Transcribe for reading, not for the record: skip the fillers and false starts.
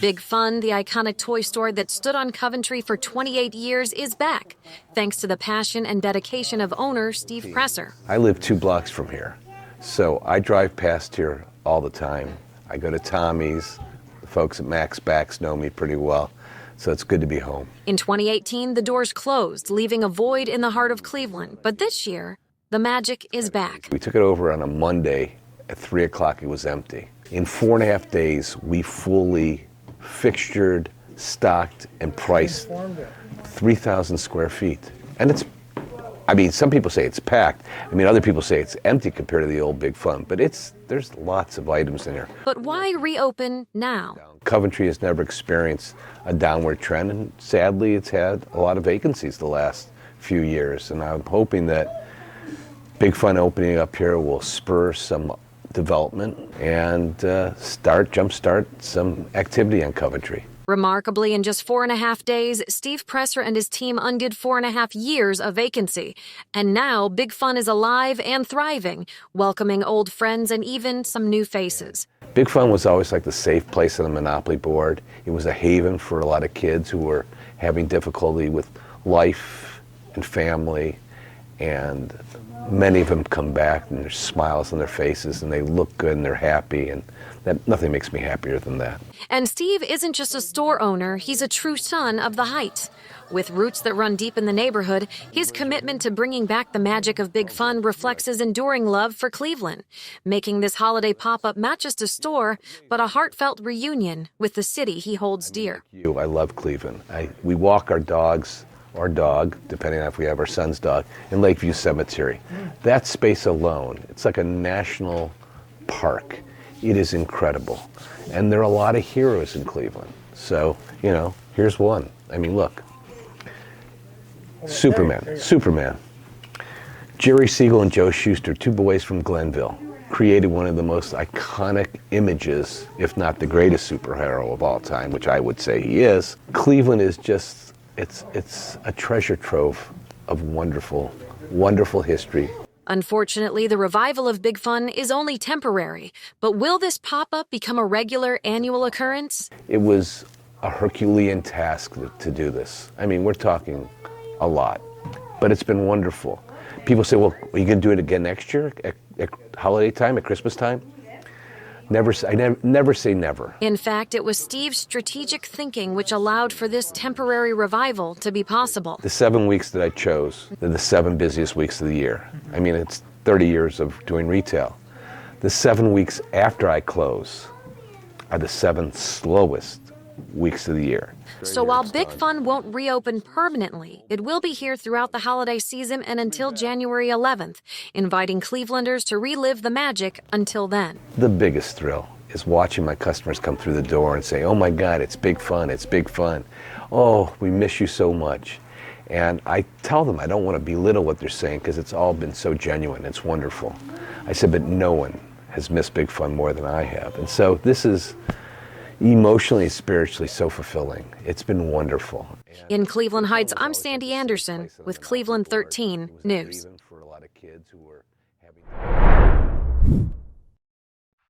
Big Fun, the iconic toy store that stood on Coventry for 28 years, is back, thanks to the passion and dedication of owner Steve Presser. I live 2 blocks from here, so I drive past here all the time. I go to Tommy's. The folks at Max Backs know me pretty well, so it's good to be home. In 2018, the doors closed, leaving a void in the heart of Cleveland. But this year, the magic is back. We took it over on a Monday. At 3 o'clock, it was empty. In 4.5 days, we fully fixtured, stocked, and priced 3,000 square feet. And it's, I mean, some people say it's packed. I mean, other people say it's empty compared to the old Big Fun, but there's lots of items in there. But why reopen now? Coventry has never experienced a downward trend, and sadly, it's had a lot of vacancies the last few years. And I'm hoping that Big Fun opening up here will spur some development and jumpstart some activity on Coventry. Remarkably, in just 4.5 days, Steve Presser and his team undid 4.5 years of vacancy. And now Big Fun is alive and thriving, welcoming old friends and even some new faces. Big Fun was always like the safe place on the Monopoly board. It was a haven for a lot of kids who were having difficulty with life and family, and many of them come back and there's smiles on their faces and they look good and they're happy, and nothing makes me happier than that. And Steve isn't just a store owner, he's a true son of the Heights. With roots that run deep in the neighborhood, his commitment to bringing back the magic of Big Fun reflects his enduring love for Cleveland, making this holiday pop-up not just a store, but a heartfelt reunion with the city he holds dear. I love Cleveland. We walk our dog, depending on if we have our son's dog, in Lakeview Cemetery. That space alone, it's like a national park. It is incredible. And there are a lot of heroes in Cleveland. So, here's one. I mean, look. Superman. Jerry Siegel and Joe Shuster, 2 boys from Glenville, created one of the most iconic images, if not the greatest superhero of all time, which I would say he is. Cleveland is just, it's a treasure trove of wonderful, wonderful history. Unfortunately, the revival of Big Fun is only temporary, but will this pop-up become a regular annual occurrence? It was a Herculean task to do this. I mean, we're talking a lot, but it's been wonderful. People say, well, are you going to do it again next year at holiday time, at Christmas time? I never say never. In fact, it was Steve's strategic thinking which allowed for this temporary revival to be possible. The 7 weeks that I chose, they're the 7 busiest weeks of the year. I mean, it's 30 years of doing retail. The 7 weeks after I close are the 7 slowest weeks of the year. So while Big Fun won't reopen permanently, it will be here throughout the holiday season and until January 11th, inviting Clevelanders to relive the magic until then. The biggest thrill is watching my customers come through the door and say, oh my God, it's Big Fun, it's Big Fun. Oh, we miss you so much. And I tell them I don't want to belittle what they're saying because it's all been so genuine, it's wonderful. I said, but no one has missed Big Fun more than I have. And so this is emotionally, spiritually so fulfilling. It's been wonderful. In Cleveland Heights, I'm Sandy Anderson with Cleveland 13 News.